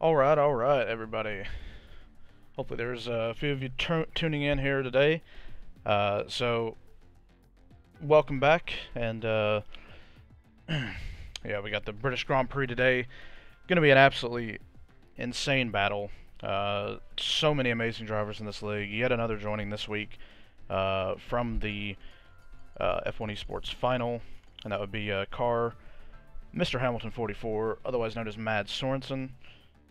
All right, everybody. Hopefully, there's a few of you tuning in here today. So, welcome back, and yeah, we got the British Grand Prix today. Going to be an absolutely insane battle. So many amazing drivers in this league. Yet another joining this week from the F1 Esports Final, and that would be Mr. Hamilton 44, otherwise known as Mad Sorensen.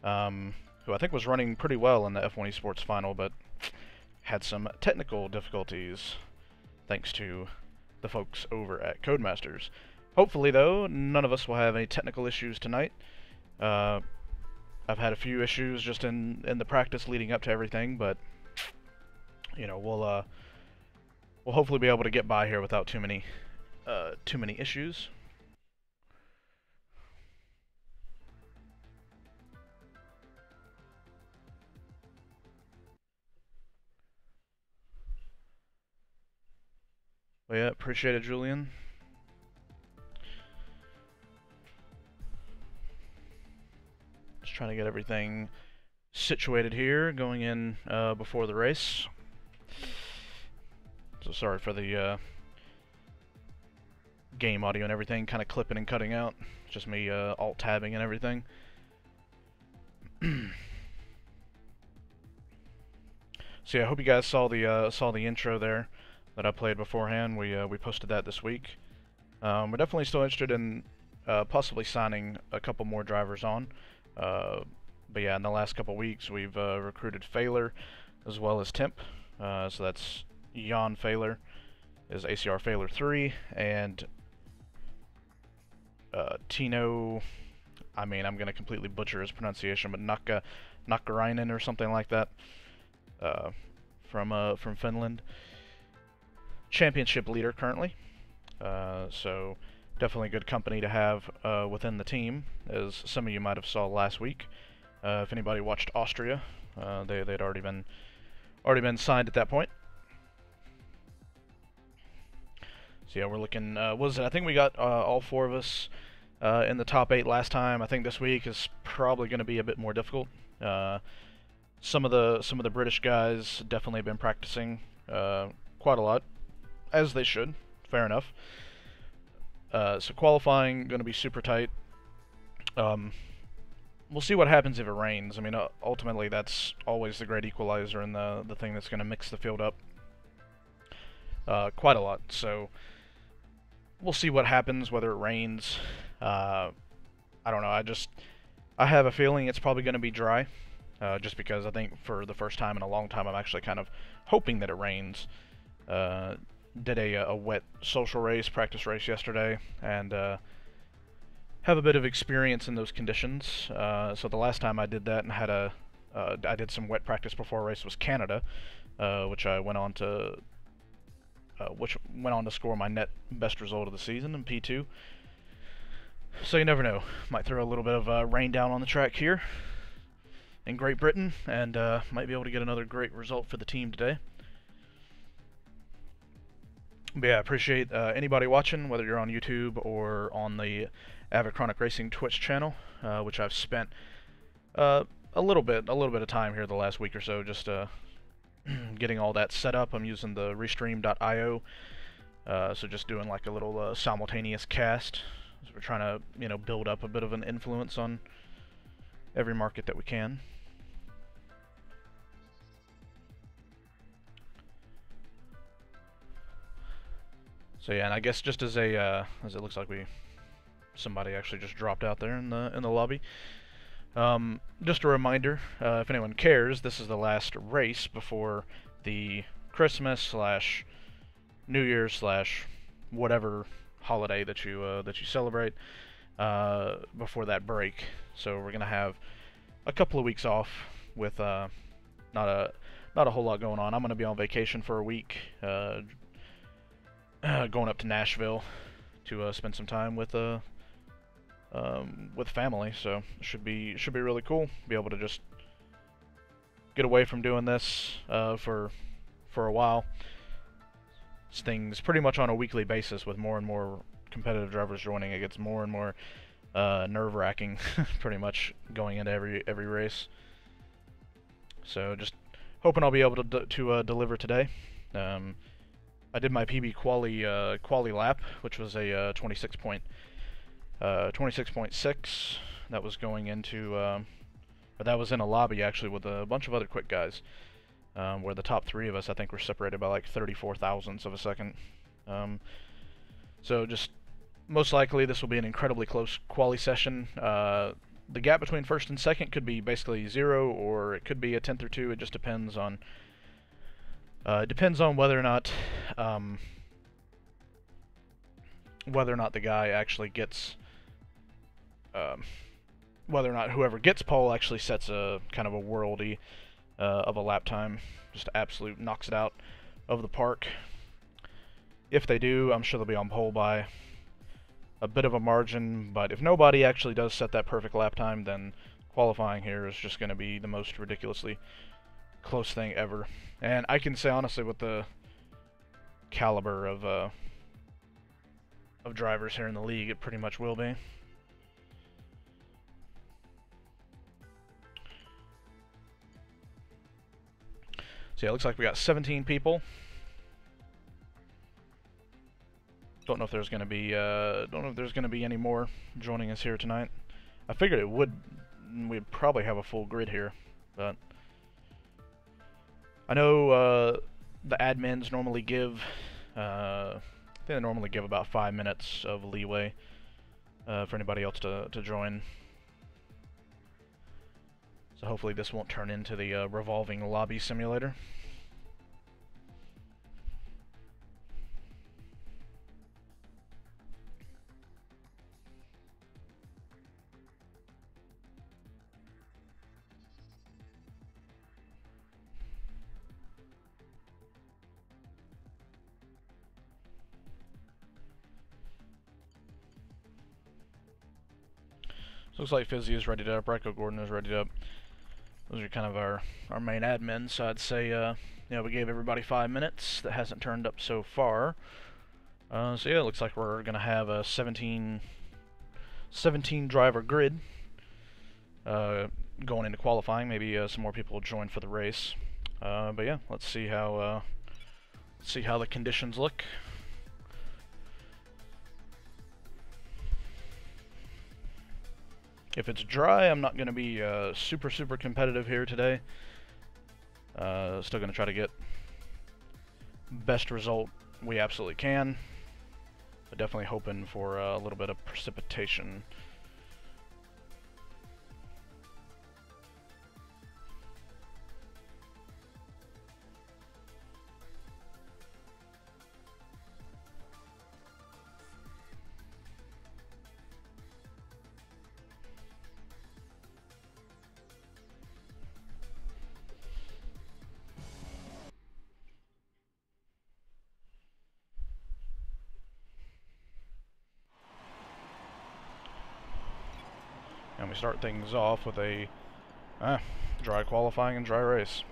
Who I think was running pretty well in the F1 Esports Final, but had some technical difficulties thanks to the folks over at Codemasters. Hopefully, though, none of us will have any technical issues tonight. I've had a few issues just in the practice leading up to everything, but you know, we'll hopefully be able to get by here without too many issues. Well, yeah, appreciate it, Julian. Just trying to get everything situated here, going in before the race. So sorry for the game audio and everything, kind of clipping and cutting out. It's just me alt-tabbing and everything. So yeah, I hope you guys saw the intro there that I played beforehand. We posted that this week. We're definitely still interested in possibly signing a couple more drivers on. But yeah, in the last couple weeks we've recruited Failer as well as Temp. So that's Jan Failer is ACR Failer 3, and Tino, I mean, I'm gonna completely butcher his pronunciation, but Nakarainen or something like that, from Finland. Championship leader currently, so definitely good company to have within the team, as some of you might have saw last week. If anybody watched Austria, they'd already been signed at that point. So yeah, we're looking. I think we got all four of us in the top 8 last time. I think this week is probably going to be a bit more difficult. Some of the British guys definitely have been practicing quite a lot, as they should. Fair enough. So qualifying going to be super tight. We'll see what happens if it rains. I mean, ultimately that's always the great equalizer and the thing that's going to mix the field up quite a lot. So we'll see what happens, whether it rains. I don't know. I have a feeling it's probably going to be dry, just because I think for the first time in a long time I'm actually kind of hoping that it rains. Did a wet social race, practice race yesterday, and have a bit of experience in those conditions. So the last time I did that and had I did some wet practice before a race was Canada, which I went on to score my net best result of the season in P2. So you never know, might throw a little bit of rain down on the track here in Great Britain, and might be able to get another great result for the team today. But yeah, I appreciate anybody watching, whether you're on YouTube or on the Avid Chronic Racing Twitch channel, which I've spent a little bit of time here the last week or so, just getting all that set up. I'm using the Restream.io, so just doing like a little simultaneous cast. So we're trying to, build up a bit of an influence on every market that we can. So yeah, and I guess just as it looks like somebody actually just dropped out there in the lobby. Just a reminder, if anyone cares, this is the last race before the Christmas / New Year's / whatever holiday that you celebrate, before that break. So we're gonna have a couple of weeks off with not a whole lot going on. I'm gonna be on vacation for a week, going up to Nashville to spend some time with family, so it should be really cool. Be able to just get away from doing this for a while. Things pretty much on a weekly basis with more and more competitive drivers joining. It gets more and more nerve-wracking, pretty much going into every race. So just hoping I'll be able to deliver today. I did my PB quali lap, which was a 26.6. That was going into, or that was in a lobby actually with a bunch of other quick guys, where the top 3 of us I think were separated by like 34 thousandths of a second. So just most likely this will be an incredibly close quali session. The gap between first and second could be basically 0, or it could be a tenth or 2. It just depends on whether or not the guy actually gets, whether or not whoever gets pole actually sets a kind of a worldy of a lap time, just absolute knocks it out of the park. If they do, I'm sure they'll be on pole by a bit of a margin, but if nobody actually does set that perfect lap time, then qualifying here is just going to be the most ridiculously close thing ever. And I can say honestly, with the caliber of drivers here in the league, it pretty much will be. So yeah, it looks like we got 17 people. Don't know if there's gonna be any more joining us here tonight. I figured we'd probably have a full grid here, but I know the admins normally give I think they normally give about 5 minutes of leeway for anybody else to join. So hopefully this won't turn into the revolving lobby simulator. Looks like Fizzy is ready up, Ryko Gordon is ready up. Those are kind of our main admins, so I'd say, we gave everybody 5 minutes. That hasn't turned up so far. So yeah, it looks like we're going to have a 17 driver grid going into qualifying. Maybe some more people will join for the race. But yeah, let's see how the conditions look. If it's dry, I'm not going to be super competitive here today. Still going to try to get best result we absolutely can, but definitely hoping for a little bit of precipitation. And we start things off with a dry qualifying and dry race.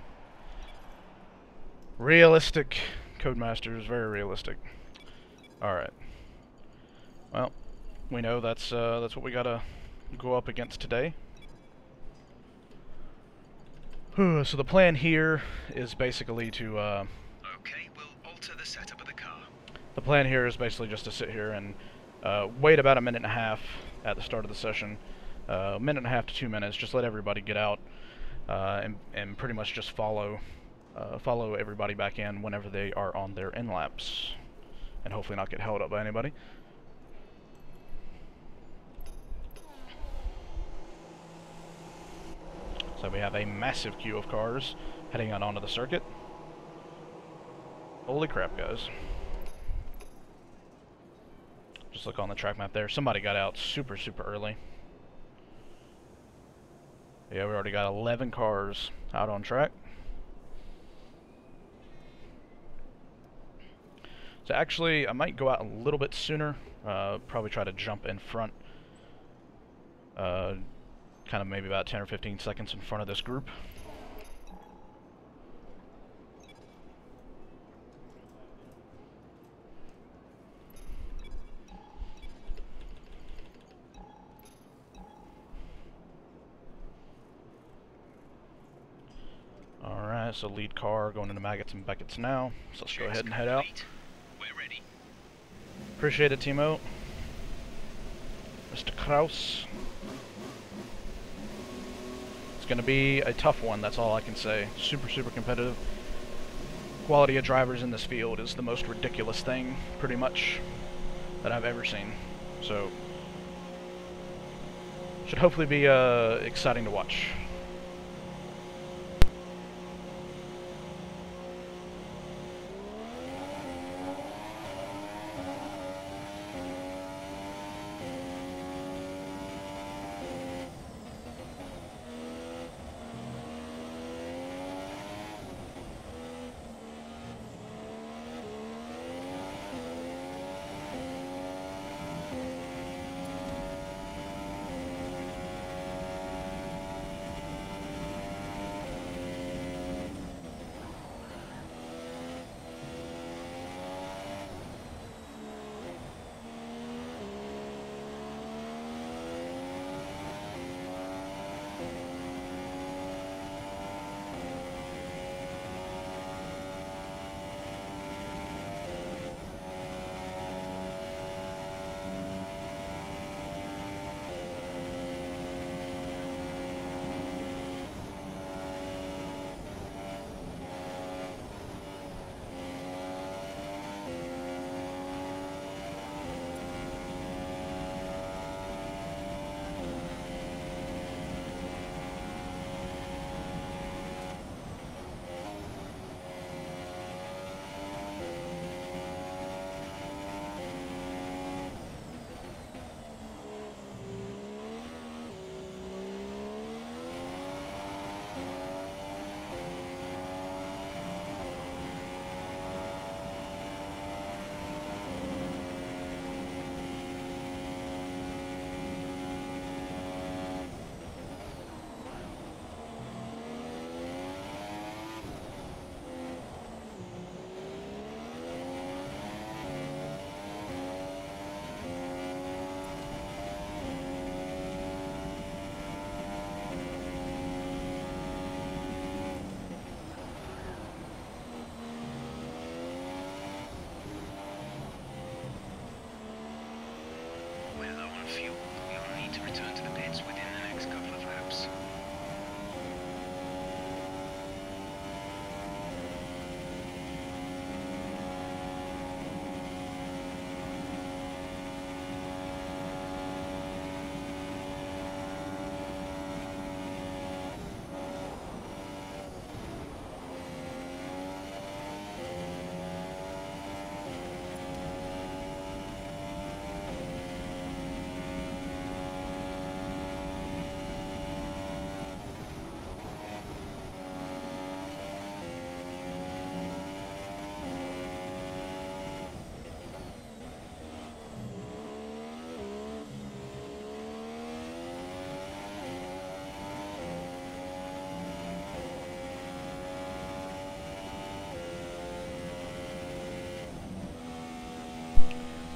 Realistic, Codemasters, very realistic. Alright. Well, we know that's what we gotta go up against today. So the plan here is basically to Okay, we'll alter the setup of the car. The plan here is basically just to sit here and wait about a minute and a half at the start of the session. A minute and a half to 2 minutes, just let everybody get out and pretty much just follow everybody back in whenever they are on their end laps, and hopefully not get held up by anybody. So we have a massive queue of cars heading out onto the circuit. Holy crap, guys. Just look on the track map there. Somebody got out super early. Yeah, we already got 11 cars out on track. So actually, I might go out a little bit sooner. Probably try to jump in front. Kind of maybe about 10 or 15 seconds in front of this group. So lead car going into Maggots and Beckett's now. So let's go ahead and head out. We're ready. Appreciate it, Timo. Mr. Kraus. It's going to be a tough one, that's all I can say. Super, super competitive. Quality of drivers in this field is the most ridiculous thing, pretty much, that I've ever seen. So, should hopefully be exciting to watch.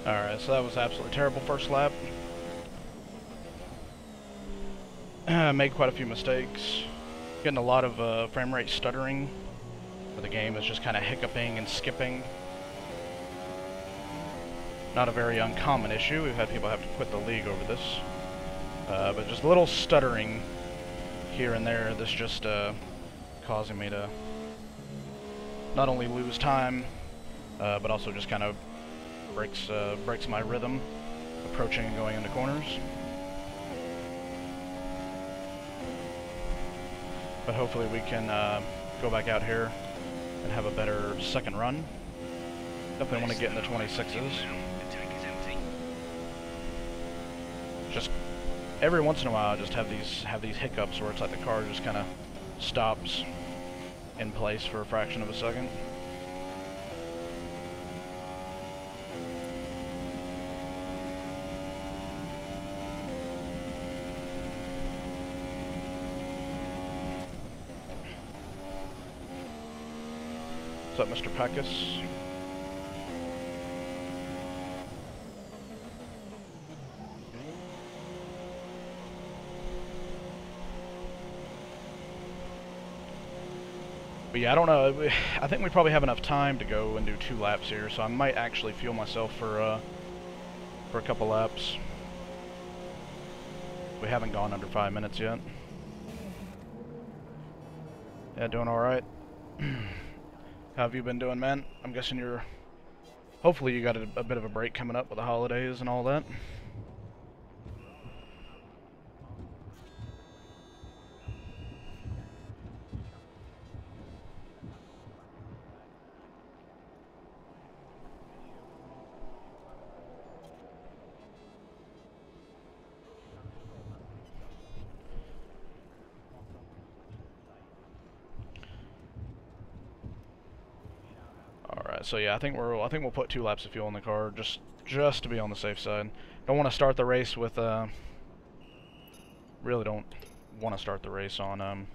Alright, so that was absolutely terrible first lap. Made quite a few mistakes. Getting a lot of frame rate stuttering, where the game is just kind of hiccuping and skipping. Not a very uncommon issue. We've had people have to quit the league over this. But just a little stuttering here and there. This just causing me to not only lose time, but also just kind of breaks my rhythm approaching and going into corners. But hopefully we can go back out here and have a better second run. Definitely want to get in the 26s. Just every once in a while I just have these hiccups where it's like the car just kind of stops in place for a fraction of a second. What's up, Mr. Peckus? But yeah, I don't know. I think we probably have enough time to go and do 2 laps here, so I might actually fuel myself for a couple laps. We haven't gone under 5 minutes yet. Yeah, doing alright. How have you been doing, man? I'm guessing you're... Hopefully you got a bit of a break coming up with the holidays and all that. Alright, so yeah, I think we'll put 2 laps of fuel in the car just to be on the safe side. Don't want to start the race with really don't want to start the race on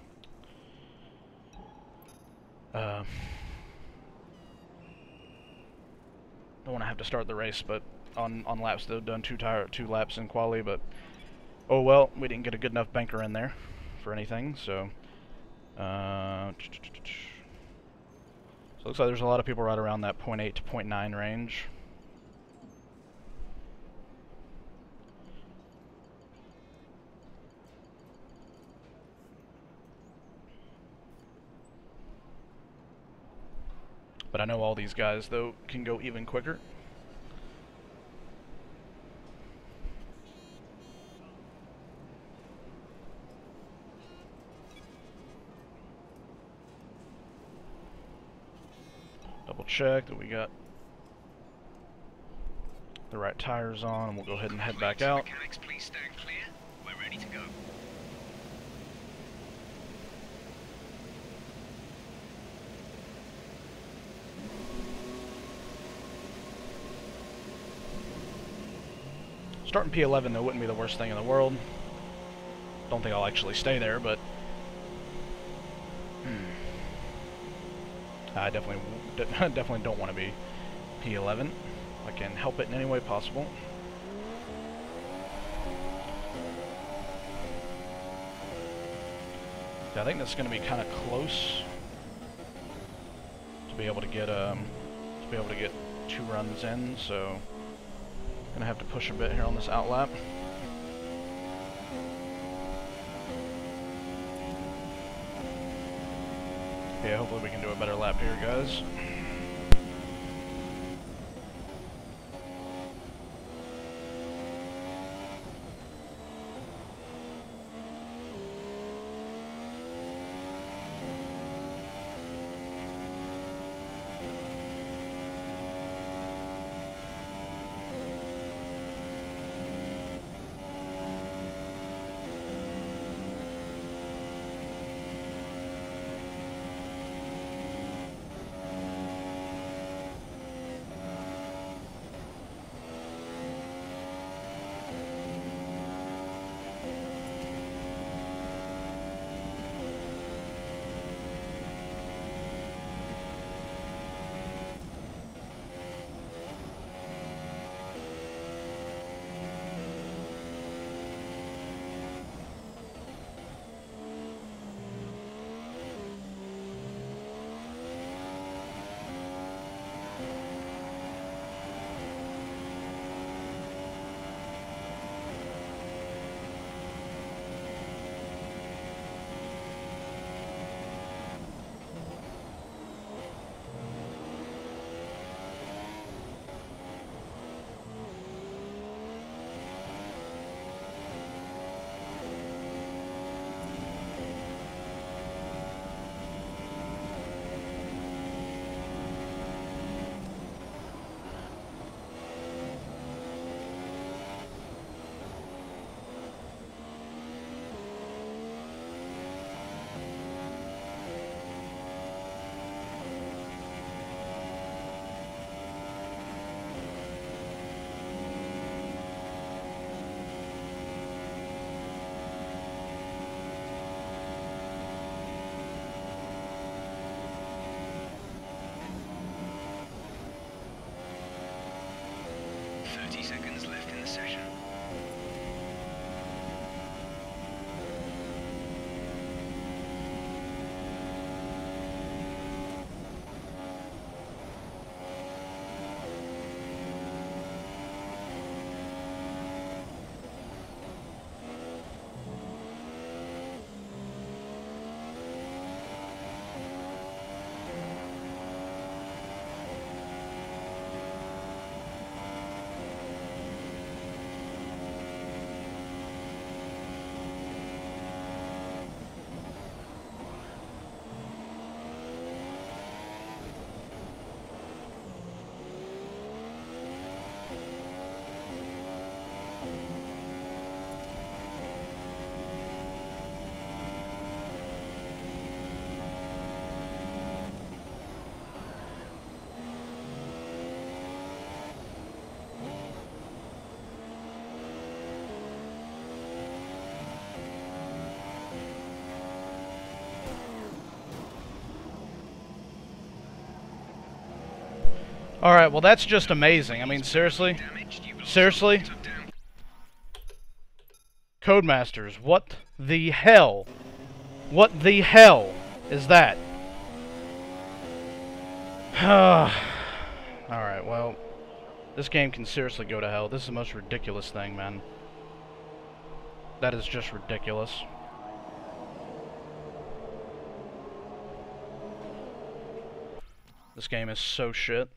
don't want to have to start the race, but on laps that have done 2 laps in quali, but oh well, we didn't get a good enough banker in there for anything, so so it looks like there's a lot of people right around that 0.8 to 0.9 range. But I know all these guys, though, can go even quicker. Double check that we got the right tires on, and we'll go ahead and head back out. Mechanics, please stand clear. We're ready to go. Starting P11 though wouldn't be the worst thing in the world. Don't think I'll actually stay there, but I definitely don't want to be P11 if I can help it in any way possible. Yeah, I think that's going to be kind of close to be able to get 2 runs in, so gonna have to push a bit here on this outlap. Yeah, hopefully we can do a better lap here, guys. Alright, well that's just amazing. I mean, seriously? Seriously? Codemasters, what the hell? What the hell is that? Alright, well, this game can seriously go to hell. This is the most ridiculous thing, man. That is just ridiculous. This game is so shit.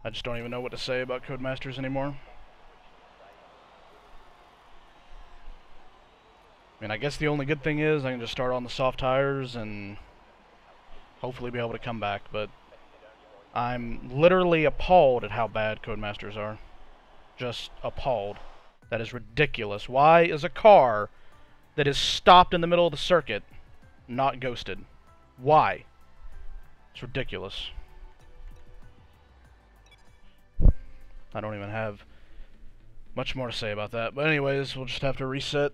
I just don't even know what to say about Codemasters anymore. I mean, I guess the only good thing is I can just start on the soft tires and hopefully be able to come back, but I'm literally appalled at how bad Codemasters are. Just appalled. That is ridiculous. Why is a car that is stopped in the middle of the circuit not ghosted? Why? It's ridiculous. I don't even have much more to say about that. But anyways, we'll just have to reset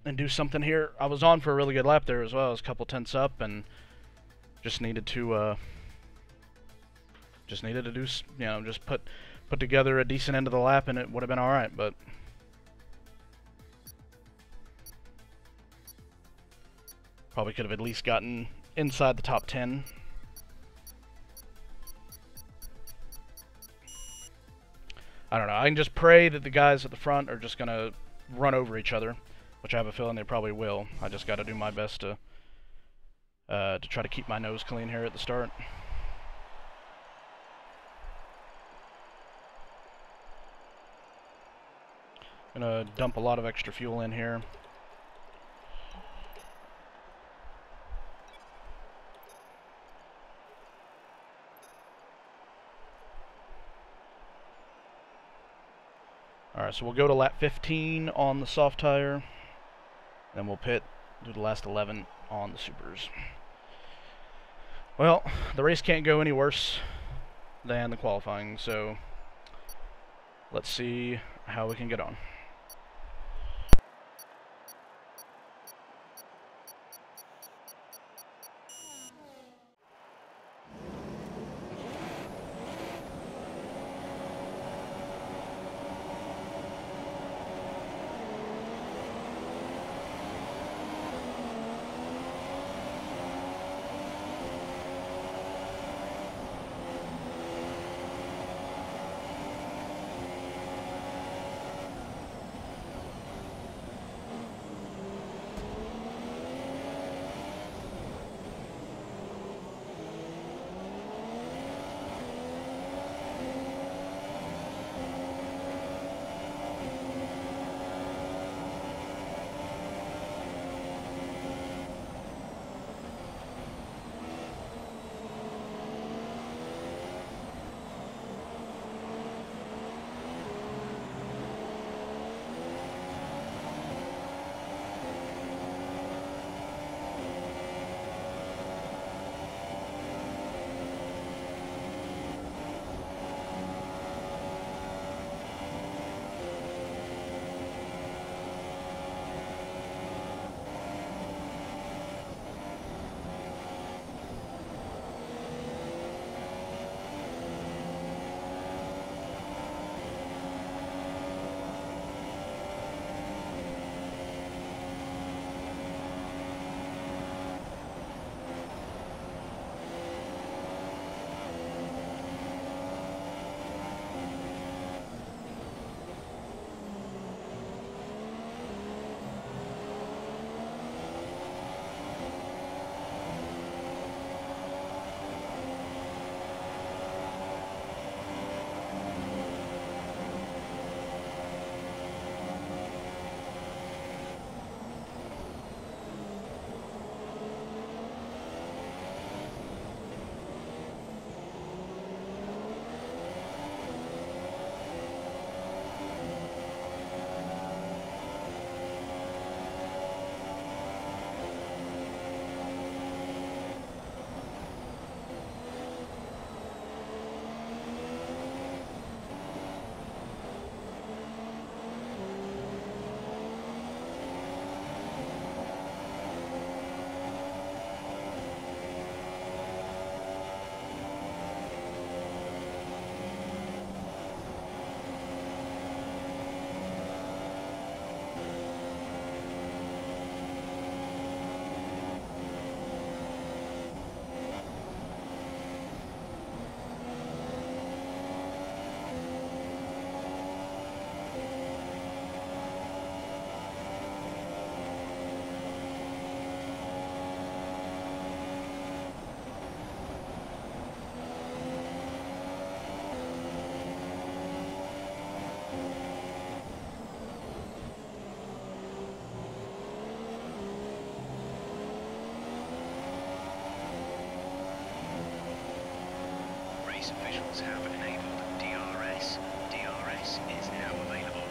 and do something here. I was on for a really good lap there as well. I was a couple tenths up and just needed to do, you know, just put together a decent end of the lap and it would have been alright, but probably could have at least gotten inside the top 10. I don't know. I can just pray that the guys at the front are just going to run over each other, which I have a feeling they probably will. I just got to do my best to try to keep my nose clean here at the start. I'm going to dump a lot of extra fuel in here. Alright, so we'll go to lap 15 on the soft tire, then we'll pit, do the last 11 on the supers. Well, the race can't go any worse than the qualifying, so let's see how we can get on. vehicles have enabled DRS. DRS is now available.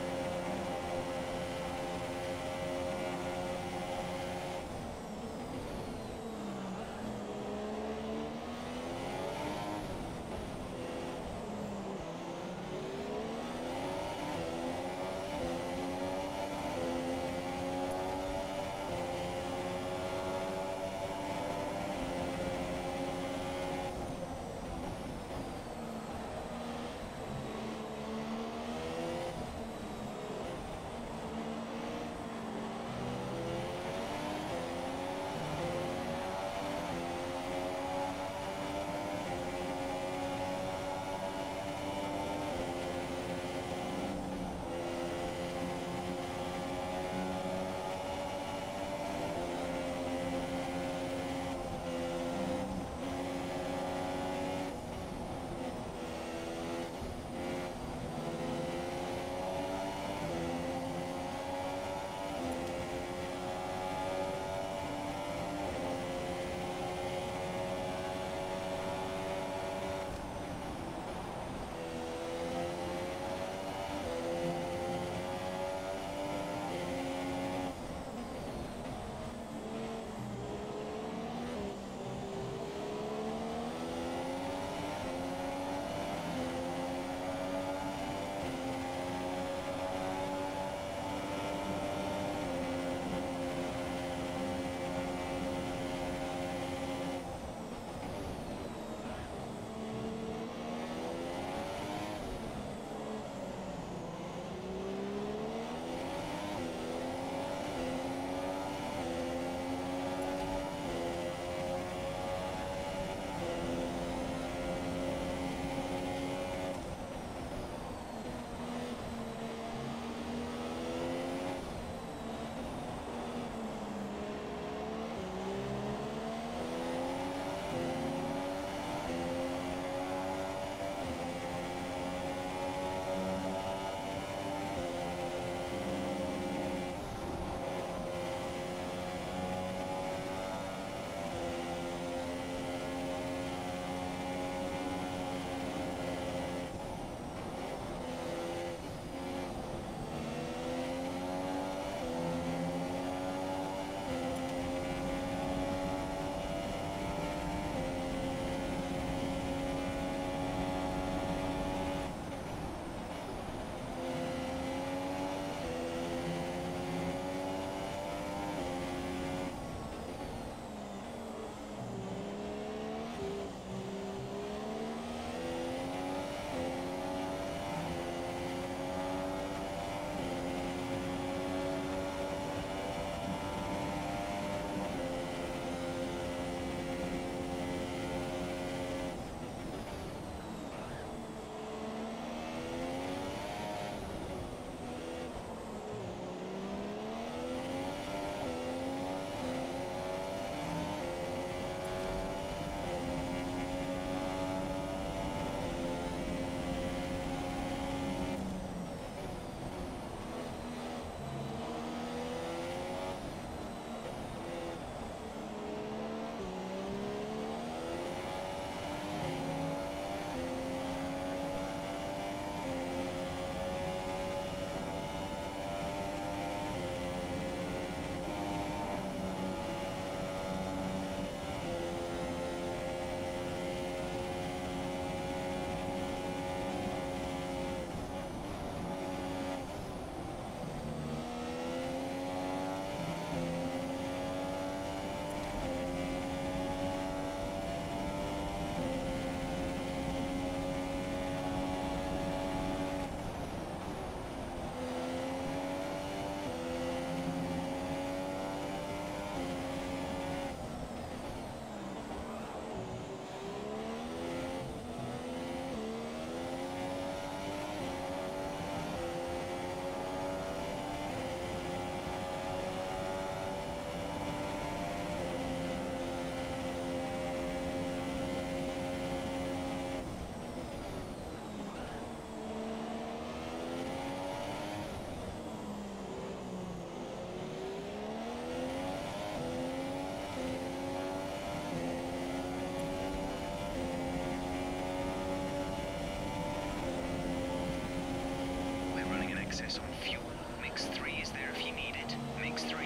access on fuel. Mix 3 is there if you need it. Mix 3.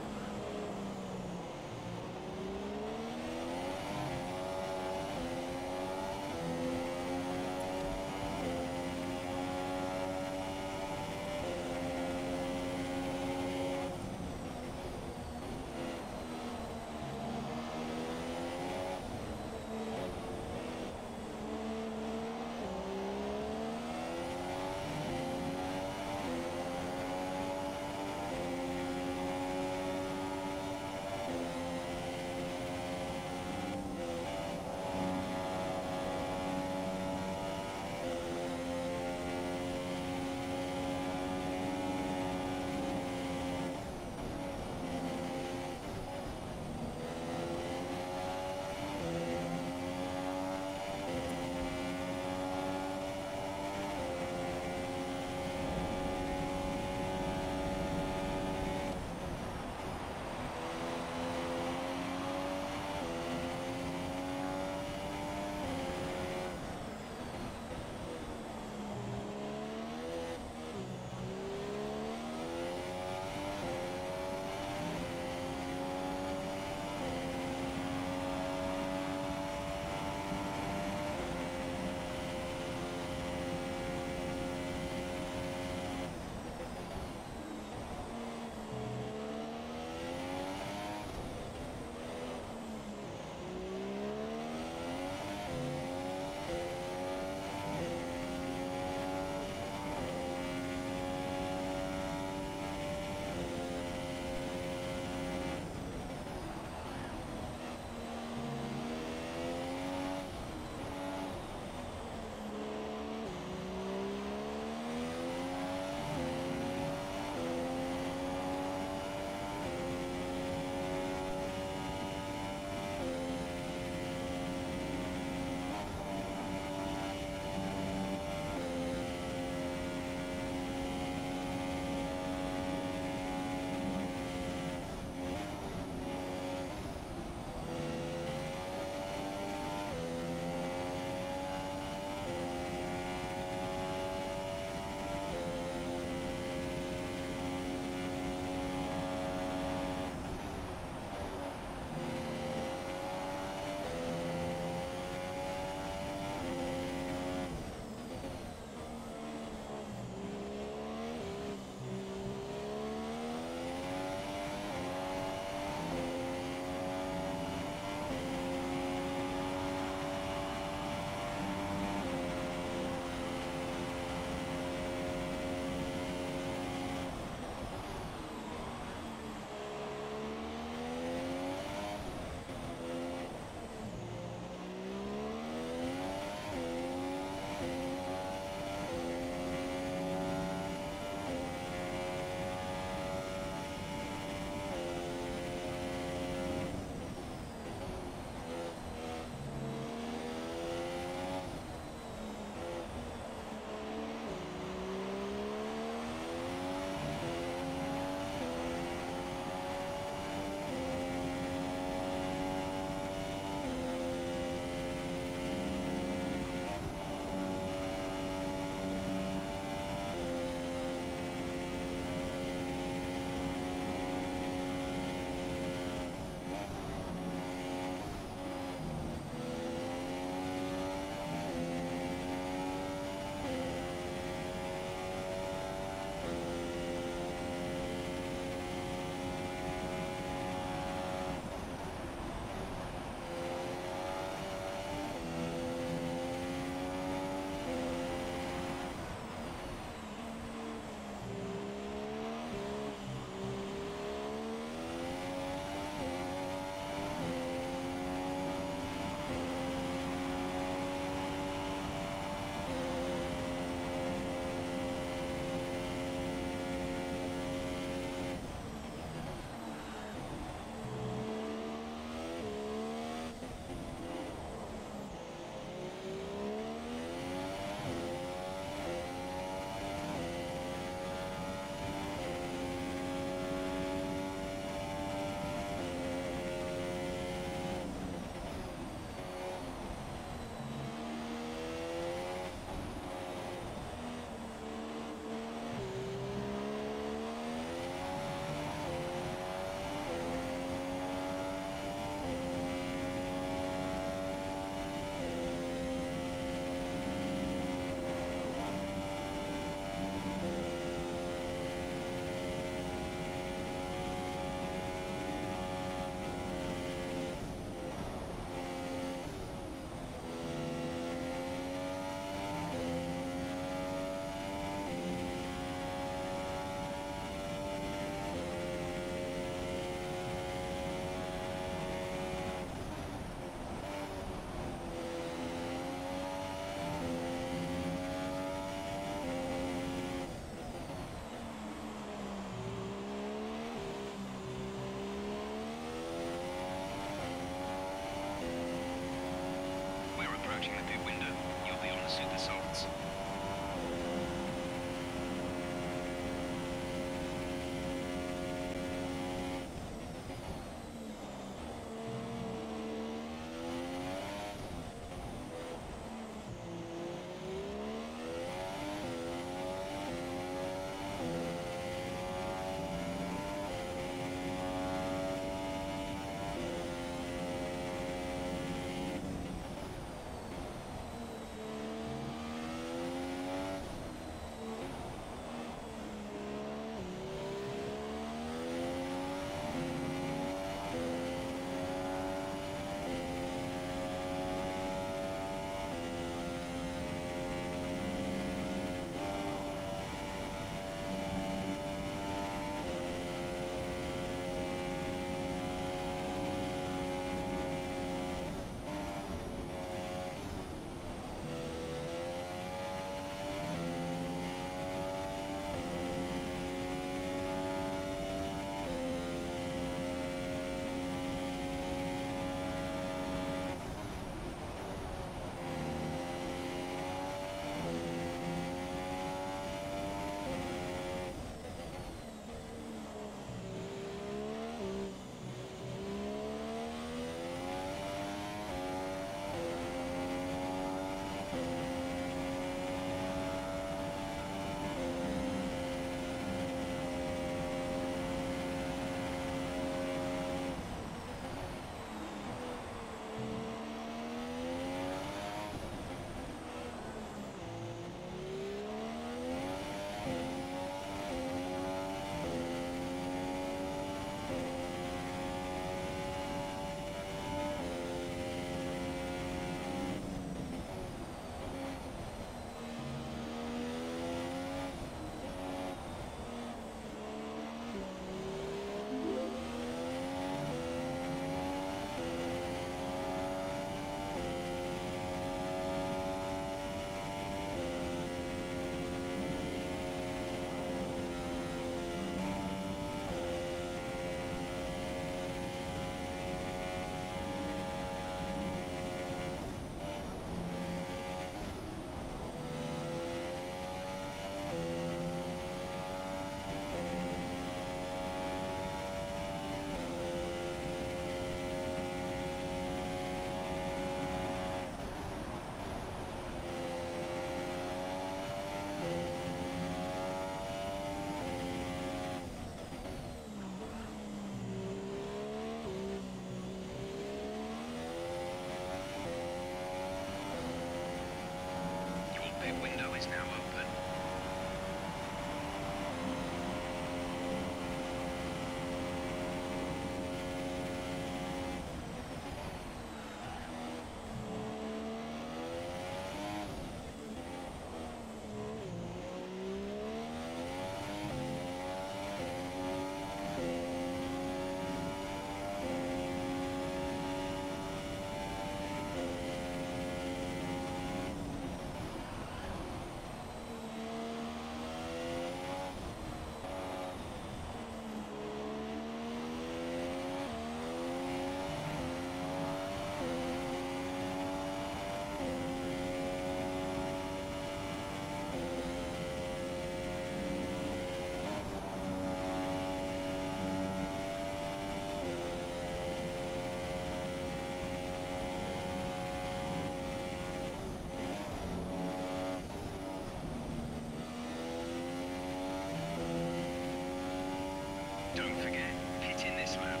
Don't forget, hit in this lap.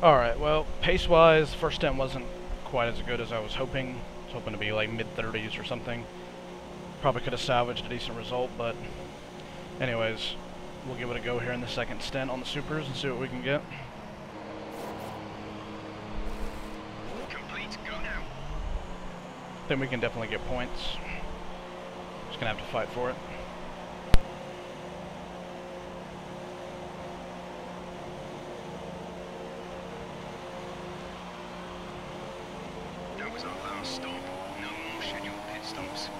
Alright, well, pace-wise, first stint wasn't quite as good as I was hoping. I was hoping to be like mid-30s or something. Probably could have salvaged a decent result, but anyways, we'll give it a go here in the second stint on the supers and see what we can get. Complete, go now. I think we can definitely get points. Just gonna have to fight for it. That was our last stop. No more scheduled pit stops.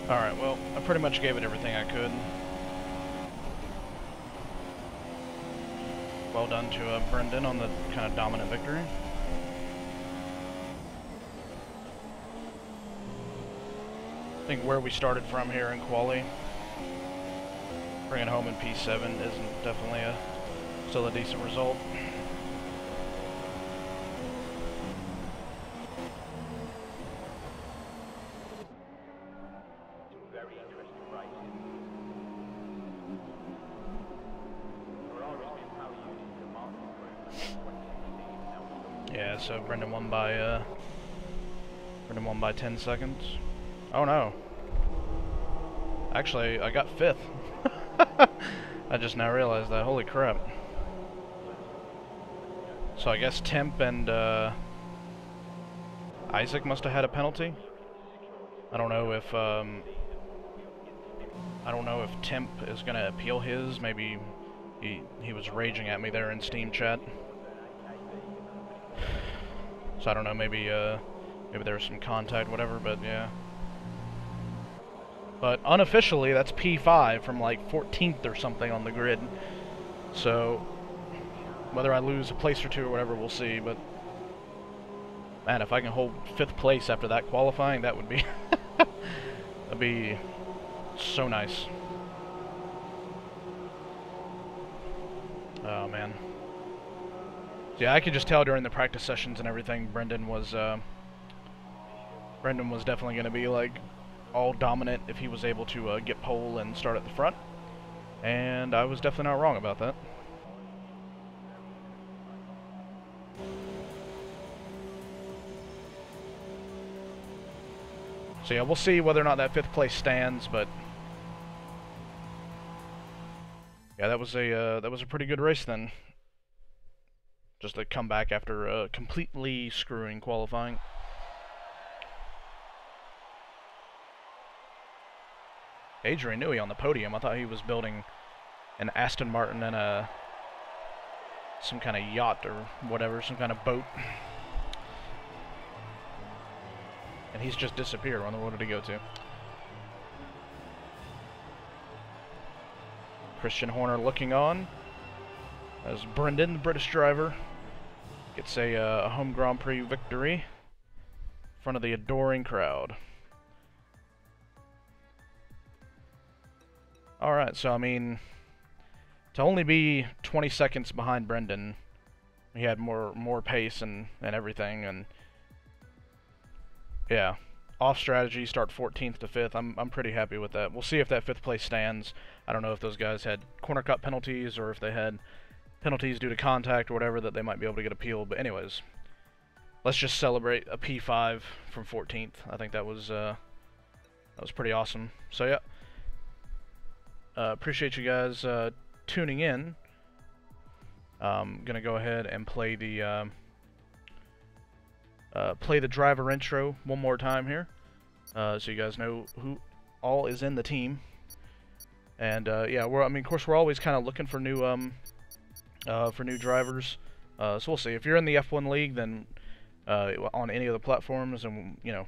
Alright, well, I pretty much gave it everything I could. Well done to Brendan on the kind of dominant victory. I think where we started from here in quali, bringing home in P7 isn't definitely still a decent result. Yeah, so Brendan won by 10 seconds. Oh no. Actually, I got 5th. I just now realized that. Holy crap. So I guess Temp and Isaac must have had a penalty. I don't know if Temp is gonna appeal his. Maybe he was raging at me there in Steam chat. So I don't know, maybe there was some contact, whatever, but yeah. But unofficially, that's P5 from like 14th or something on the grid. So whether I lose a place or two or whatever, we'll see. But man, if I can hold 5th place after that qualifying, that would be that'd be so nice. Oh man. Yeah, I could just tell during the practice sessions and everything, Brendan was definitely going to be like all dominant if he was able to get pole and start at the front, and I was definitely not wrong about that. So yeah, we'll see whether or not that 5th place stands, but yeah, that was a pretty good race then. Just a comeback after completely screwing qualifying. Adrian Newey on the podium. I thought he was building an Aston Martin and some kind of yacht or whatever, some kind of boat. And he's just disappeared. I wonder what did he go to? Christian Horner looking on as Brendan, the British driver, gets a home Grand Prix victory in front of the adoring crowd. Alright, so I mean, to only be 20 seconds behind Brendan, he had more pace and everything, and yeah, off strategy, start 14th to 5th. I'm pretty happy with that. We'll see if that 5th place stands. I don't know if those guys had corner cut penalties or if they had penalties due to contact or whatever that they might be able to get appealed. But anyways, let's just celebrate a P5 from 14th. I think that was pretty awesome. So yeah, appreciate you guys tuning in. Gonna go ahead and play the driver intro one more time here, so you guys know who all is in the team. And yeah, of course, we're always kind of looking for new drivers. So we'll see. If you're in the F1 League, then on any of the platforms, and you know,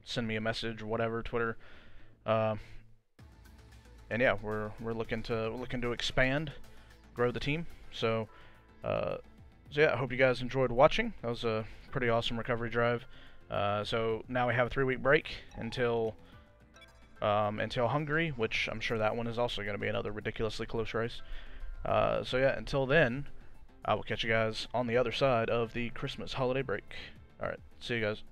send me a message or whatever, Twitter. And yeah, we're looking to expand, grow the team. So yeah, I hope you guys enjoyed watching. That was a pretty awesome recovery drive. So now we have a 3-week break until Hungary, which I'm sure that one is also going to be another ridiculously close race. So yeah, until then, I will catch you guys on the other side of the Christmas holiday break. Alright, see you guys.